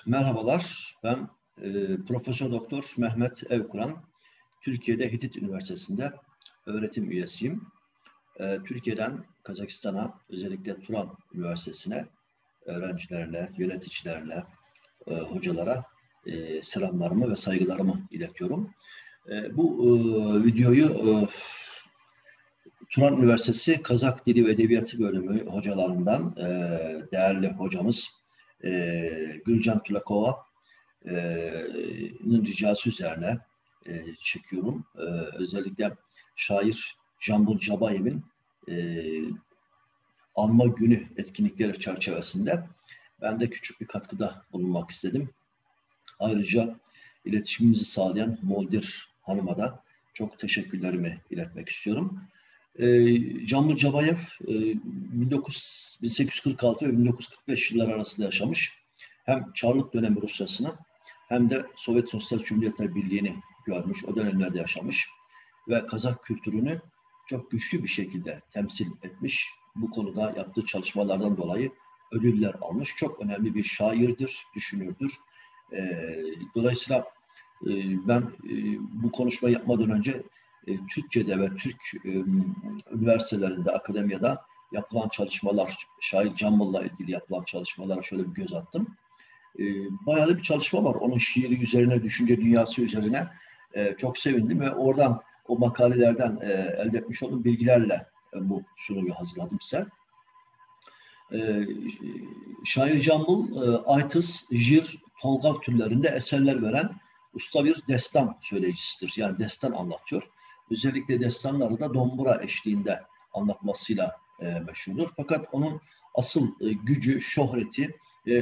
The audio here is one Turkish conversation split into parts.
Merhabalar, ben Profesör Doktor Mehmet Evkuran. Türkiye'de Hitit Üniversitesi'nde öğretim üyesiyim. Türkiye'den Kazakistan'a, özellikle Turan Üniversitesi'ne öğrencilerle, yöneticilerle, hocalara selamlarımı ve saygılarımı iletiyorum. Bu videoyu Turan Üniversitesi Kazak Dili ve Edebiyatı Bölümü hocalarından değerli hocamız Gülcan Tulakova'nın ricası üzerine çekiyorum. Özellikle şair Jambul Jabayev'in anma günü etkinlikleri çerçevesinde ben de küçük bir katkıda bulunmak istedim. Ayrıca iletişimimizi sağlayan Moldir Hanım'a da çok teşekkürlerimi iletmek istiyorum. Jambul Jabayev 1846 ve 1945 yılları arasında yaşamış. Hem Çarlık dönemi Rusyasını hem de Sovyet Sosyal Cumhuriyetler Birliği'ni görmüş, o dönemlerde yaşamış ve Kazak kültürünü çok güçlü bir şekilde temsil etmiş. Bu konuda yaptığı çalışmalardan dolayı ödüller almış. Çok önemli bir şairdir, düşünürdür. Dolayısıyla ben bu konuşmayı yapmadan önce Türkçe'de ve Türk üniversitelerinde, akademiyada yapılan çalışmalar, şair Jambul'la ilgili yapılan çalışmalara şöyle bir göz attım. Bayağı da bir çalışma var. Onun şiiri üzerine, düşünce dünyası üzerine çok sevindim ve oradan, o makalelerden elde etmiş olduğum bilgilerle bu sunumu hazırladım size. Şair Jambul, Aytıs, Jir, Tolgav türlerinde eserler veren usta bir destan söyleyicisidir. Yani destan anlatıyor. Özellikle destanları da dombura eşliğinde anlatmasıyla meşhurdur. Fakat onun asıl gücü, şöhreti,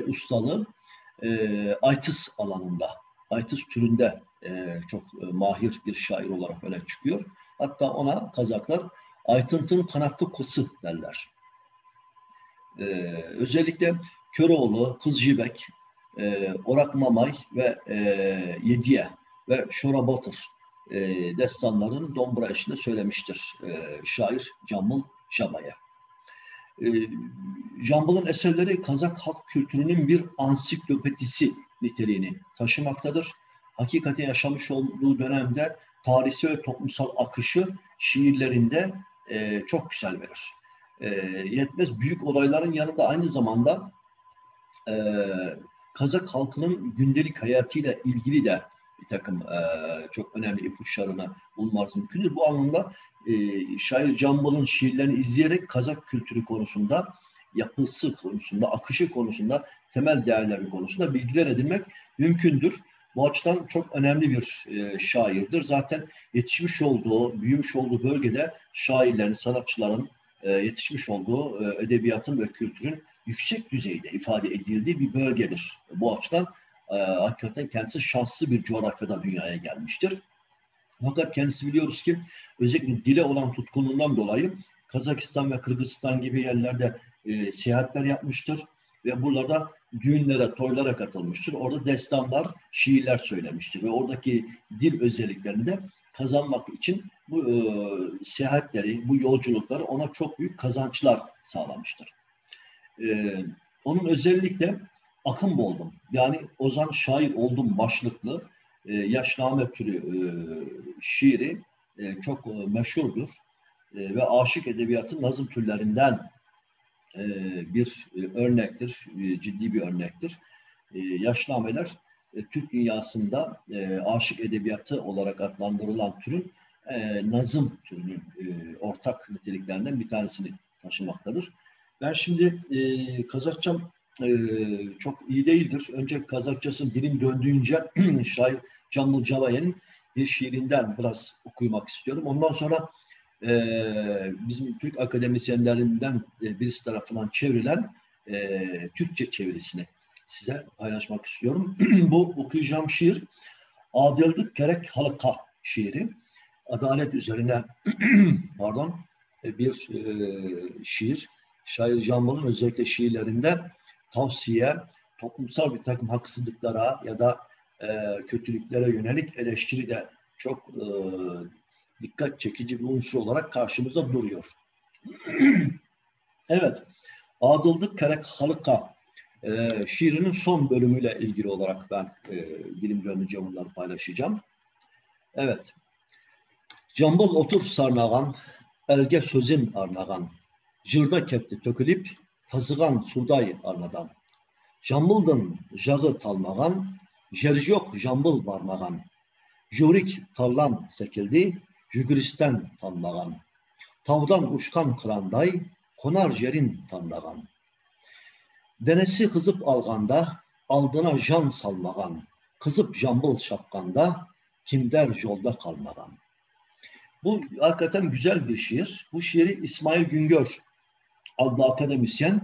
ustalığı Aytıs alanında, Aytıs türünde çok mahir bir şair olarak öne çıkıyor. Hatta ona Kazaklar Aytıntın kanatlı kısı derler. Özellikle Köroğlu, Kızcibek, Orak Mamay ve Yediye ve Şora Batır destanlarını dombura eşliğinde söylemiştir şair Jambul Jabayev. Jambul'un eserleri Kazak halk kültürünün bir ansiklopedisi niteliğini taşımaktadır. Hakikaten yaşamış olduğu dönemde tarihsel ve toplumsal akışı şiirlerinde çok güzel verir. Yetmez, büyük olayların yanında aynı zamanda Kazak halkının gündelik hayatıyla ilgili de bir takım çok önemli ipuçlarını bulmanız mümkündür. Bu anlamda şair Jambul'un şiirlerini izleyerek Kazak kültürü konusunda, yapısı konusunda, akışı konusunda, temel değerleri konusunda bilgiler edinmek mümkündür. Bu açıdan çok önemli bir şairdir. Zaten yetişmiş olduğu, büyümüş olduğu bölgede şairlerin, sanatçıların yetişmiş olduğu edebiyatın ve kültürün yüksek düzeyde ifade edildiği bir bölgedir. Bu açıdan hakikaten kendisi şanslı bir coğrafyada dünyaya gelmiştir. Fakat kendisi biliyoruz ki özellikle dile olan tutkunluğundan dolayı Kazakistan ve Kırgızistan gibi yerlerde seyahatler yapmıştır ve buralarda düğünlere, toylara katılmıştır. Orada destanlar, şiirler söylemiştir ve oradaki dil özelliklerini de kazanmak için bu seyahatleri, bu yolculukları ona çok büyük kazançlar sağlamıştır. Onun özellikle akım oldum, yani ozan şair oldum başlıklı yaşname türü şiiri çok meşhurdur ve aşık edebiyatın nazım türlerinden bir örnektir, ciddi bir örnektir. Yaşnameler Türk dünyasında aşık edebiyatı olarak adlandırılan türün nazım türünün ortak niteliklerinden bir tanesini taşımaktadır. Ben şimdi Kazakçam çok iyi değildir. Önce Kazakçasının dilim döndüğünce şair Jambul Javayev'in bir şiirinden biraz okumak istiyorum. Ondan sonra bizim Türk akademisyenlerinden birisi tarafından çevrilen Türkçe çevirisini size paylaşmak istiyorum. Bu okuyacağım şiir Adildik Kerek Halka şiiri. Adalet üzerine pardon bir şiir. Şair Jambul'un özellikle şiirlerinde tavsiye, toplumsal bir takım haksızlıklara ya da kötülüklere yönelik eleştiri de çok dikkat çekici bir unsur olarak karşımıza duruyor. Evet, adıldık kerek halka, Şiirinin son bölümüyle ilgili olarak ben dilim döndüğünce bunları paylaşacağım. Evet. Cambıl otur sarnağan, elge sözün arnağan, jırda kepti tökülüp, tazıgan suday arnadan. Jambıldın jağı talmağan, jerjok jambıl barmağan. Jurik tallan sekildi, jügristten tanmağan. Tavdan uçkan kıranday, konar jerin tanmağan. Denesi hızıp alganda, aldına jan salmağan. Kızıp jambıl şapkanda, kimder yolda kalmağan. Bu hakikaten güzel bir şiir. Bu şiiri İsmail Güngör adlı akademisyen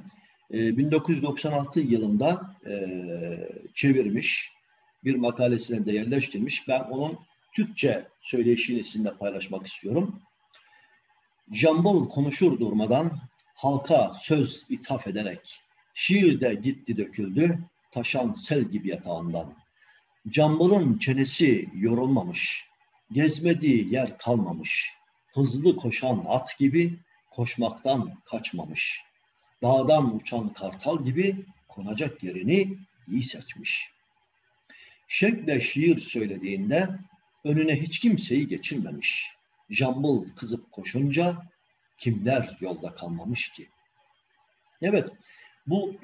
1996 yılında çevirmiş. Bir makalesine de yerleştirmiş. Ben onun Türkçe söyleşini sizinle paylaşmak istiyorum. Jambıl konuşur durmadan, halka söz ithaf ederek. Şiirde gitti döküldü, taşan sel gibi yatağından. Cambıl'ın çenesi yorulmamış, gezmediği yer kalmamış. Hızlı koşan at gibi koşmaktan kaçmamış. Dağdan uçan kartal gibi konacak yerini iyi seçmiş. Şevkle şiir söylediğinde önüne hiç kimseyi geçirmemiş. Jambıl kızıp koşunca kimler yolda kalmamış ki? Evet, bu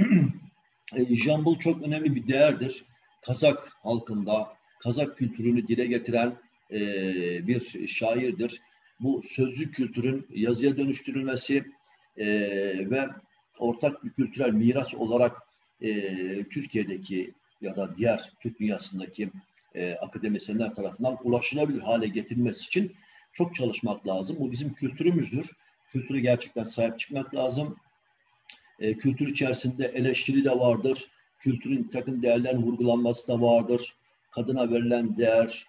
jambıl çok önemli bir değerdir. Kazak halkında, Kazak kültürünü dile getiren bir şairdir. Bu sözlü kültürün yazıya dönüştürülmesi ve ortak bir kültürel miras olarak Türkiye'deki ya da diğer Türk dünyasındaki akademisyenler tarafından ulaşılabilir hale getirilmesi için çok çalışmak lazım. Bu bizim kültürümüzdür. Kültüre gerçekten sahip çıkmak lazım. Kültür içerisinde eleştiri de vardır. Kültürün takım değerlerin vurgulanması da vardır. Kadına verilen değer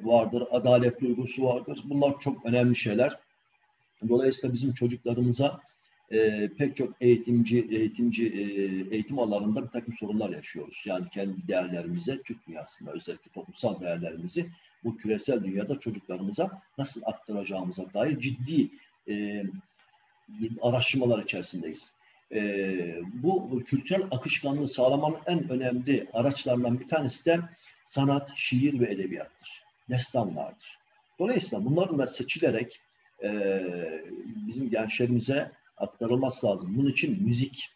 vardır. Adalet duygusu vardır. Bunlar çok önemli şeyler. Dolayısıyla bizim çocuklarımıza pek çok eğitim alanında bir takım sorunlar yaşıyoruz. Yani kendi değerlerimize, Türk dünyasında özellikle toplumsal değerlerimizi bu küresel dünyada çocuklarımıza nasıl aktaracağımıza dair ciddi araştırmalar içerisindeyiz. Bu kültürel akışkanlığı sağlamanın en önemli araçlarından bir tanesi de sanat, şiir ve edebiyattır. Destanlardır. Dolayısıyla bunların da seçilerek bizim gençlerimize aktarılması lazım. Bunun için müzik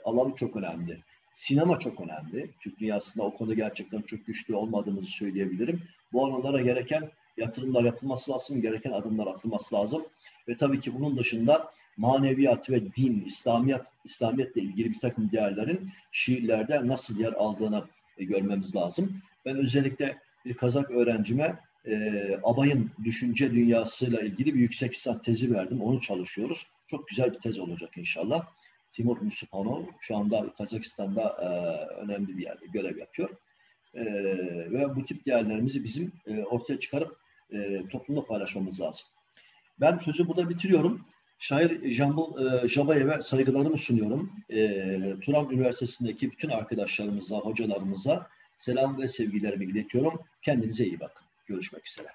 alanı çok önemli. Sinema çok önemli. Türk dünyasında o konuda gerçekten çok güçlü olmadığımızı söyleyebilirim. Bu alanlara gereken yatırımlar yapılması lazım, gereken adımlar atılması lazım. Ve tabii ki bunun dışında maneviyat ve din, İslamiyetle ilgili bir takım değerlerin şiirlerde nasıl yer aldığını görmemiz lazım. Ben özellikle bir Kazak öğrencime Abay'ın düşünce dünyasıyla ilgili bir yüksek lisans tezi verdim. Onu çalışıyoruz. Çok güzel bir tez olacak inşallah. Timur Musupanov şu anda Kazakistan'da önemli bir yerde görev yapıyor. Ve bu tip değerlerimizi bizim ortaya çıkarıp toplumda paylaşmamız lazım. Ben sözü burada bitiriyorum. Şair Jambıl Jabayev'e saygılarımı sunuyorum. Turan Üniversitesi'ndeki bütün arkadaşlarımıza, hocalarımıza selam ve sevgilerimi iletiyorum. Kendinize iyi bakın. Görüşmek üzere.